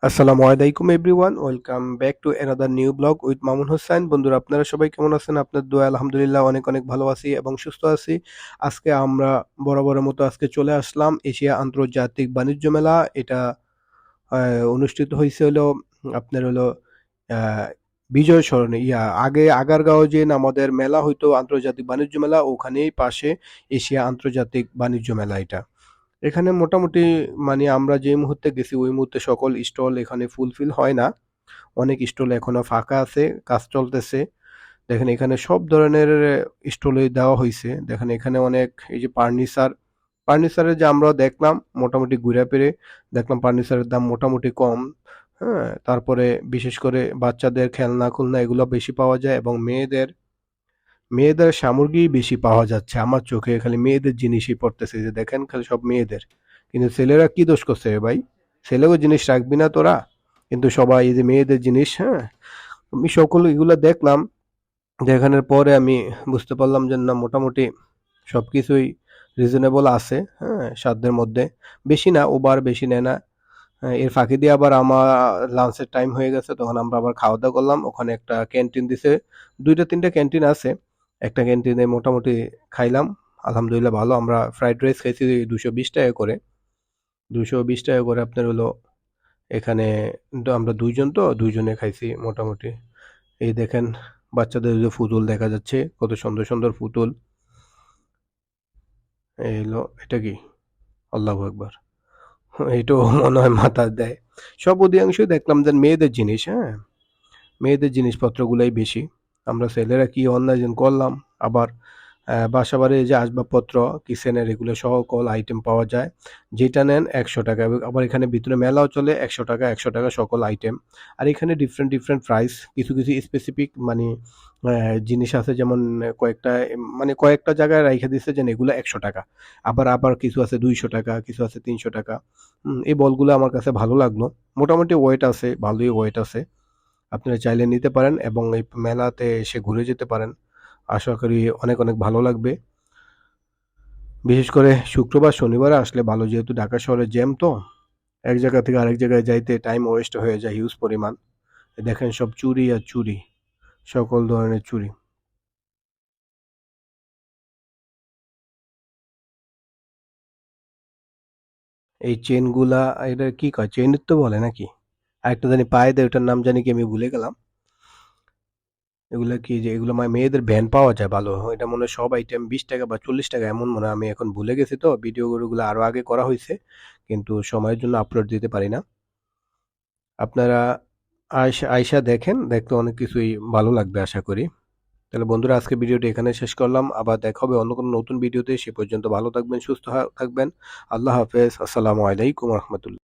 আসসালামু আলাইকুম everyone, welcome back to another new blog with Mamun Hossain. বন্ধুরা, আপনারা সবাই কেমন আছেন? আপনার দোয়া আলহামদুলিল্লাহ অনেক অনেক ভালো আছি এবং সুস্থ আছি। আজকে আমরা বরাবরের মতো আজকে চলে আসলাম এশিয়া আন্তর্জাতিক বাণিজ্য মেলা। এটা অনুষ্ঠিত হয়েছে হলো আপনার হলো আহ, বিজয় সরণি আগে আগারগাঁও যে আমাদের মেলা হইতো আন্তর্জাতিক বাণিজ্য মেলা, ওখানেই পাশে এশিয়া আন্তর্জাতিক বাণিজ্য মেলা। এটা এখানে মোটামুটি মানে আমরা যে মুহূর্তে গেছি ওই মুহূর্তে সকল স্টল এখানে ফুলফিল হয় না। অনেক স্টল এখনো ফাঁকা আছে, কাজ চলতেছে। দেখেন এখানে সব ধরনের স্টলে দেওয়া হয়েছে। দেখেন এখানে অনেক এই যে ফার্নিচারের যে আমরা দেখলাম, মোটামুটি ঘুরে ফিরে দেখলাম ফার্নিচারের দাম মোটামুটি কম। হ্যাঁ, তারপরে বিশেষ করে বাচ্চাদের খেলনা খুলনা এগুলো বেশি পাওয়া যায় এবং মেয়েদের মেয়েদের সামগ্রী বেশি পাওয়া যাচ্ছে। আমার চোখে খালি মেয়েদের জিনিসই পড়তেছে, যে দেখেন খালি সব মেয়েদের। কিন্তু ছেলেরা কি দোষ করছে রে ভাই? ছেলেও জিনিস রাখবি না তোরা? কিন্তু সবাই এই যে মেয়েদের জিনিস, হ্যাঁ, আমি সকল এগুলো দেখলাম। দেখানোর পরে আমি বুঝতে পারলাম যে না, মোটামুটি সবকিছুই রিজনেবল আছে, হ্যাঁ, সাধ্যের মধ্যে। বেশি না, ওভার বেশি নেয় না। হ্যাঁ, এর ফাঁকি দিয়ে আবার আমার লাঞ্চের টাইম হয়ে গেছে, তখন আমরা আবার খাওয়া দাওয়া করলাম। ওখানে একটা ক্যান্টিন দিছে, দুইটা তিনটা ক্যান্টিন আছে। একটা ক্যান্টিনে মোটামুটি খাইলাম, আলহামদুলিল্লাহ ভালো। আমরা ফ্রাইড রাইস খাইছি 220 টাকা করে। 220 টাকা করে আপনার হলো এখানে। তো আমরা দুইজন, তো দুইজনে খাইছি মোটামুটি। এই দেখেন বাচ্চাদের যে পুতুল দেখা যাচ্ছে, কত সুন্দর সুন্দর পুতুল। এই হলো, এটা কি? আল্লাহু আকবার। এটাও মনে হয় মাথা দেয়। সব অধিকাংশই দেখলাম যে মেয়েদের জিনিস, হ্যাঁ, মেয়েদের জিনিসপত্রগুলাই বেশি। আমরা ছেলেরা কি অন্যায় যেন করলাম। আবার বাসাবাড়ির যে আসবাবপত্র, কিচেনের এগুলো সকল আইটেম পাওয়া যায়। যেটা নেন 100 টাকা। আবার এখানে ভিতরে মেলাও চলে, 100 টাকা 100 টাকা সকল আইটেম। আর এখানে ডিফারেন্ট ডিফারেন্ট প্রাইস। কিছু কিছু স্পেসিফিক মানে জিনিস আছে, যেমন কয়েকটা মানে কয়েকটা জায়গায় রাইখা দিচ্ছে যে এগুলো 100 টাকা। আবার আবার কিছু আছে 200 টাকা, কিছু আছে 300 টাকা। এই বলগুলো আমার কাছে ভালো লাগলো। মোটামুটি ওয়েট আছে, ভালোই ওয়েট আছে। আপনারা চাইলে নিতে পারেন এবং এই মেলাতে এসে ঘুরে যেতে পারেন। আশা করি অনেক অনেক ভালো লাগবে। বিশেষ করে শুক্রবার শনিবারে আসলে ভালো, যেহেতু ঢাকা শহরে জ্যাম, তো এক জায়গা থেকে আরেক জায়গায় যাইতে টাইম ওয়েস্ট হয়ে যায় হিউজ পরিমাণ। দেখেন সব চুরি আর চুরি, সকল ধরনের চুরি। এই চেনগুলা, এটা কি কয়, চেইনের তো বলে নাকি? আরেকটা জানি পায়ে দেয়, ওটার নাম জানি কি, আমি ভুলে গেলাম। এগুলা কি, যে এগুলো মেয়েদের ভ্যান পাওয়া যায় ভালো, এটা মনে হয় সব আইটেম 20 টাকা বা 40 টাকা এমন মনে হয়। আমি এখন ভুলে গেছি, তো ভিডিওগুলো আরো আগে করা হয়েছে, কিন্তু সময়ের জন্য আপলোড দিতে পারি না। আপনারা আয়সা আয়সা দেখেন, দেখতে অনেক কিছুই ভালো লাগবে আশা করি। তাহলে বন্ধুরা, আজকে ভিডিওটি এখানে শেষ করলাম। আবার দেখা হবে অন্য কোনো নতুন ভিডিওতে। সে পর্যন্ত ভালো থাকবেন, সুস্থ থাকবেন। আল্লাহ হাফেজ। আসসালামু আলাইকুম রহমতুল্লাহ।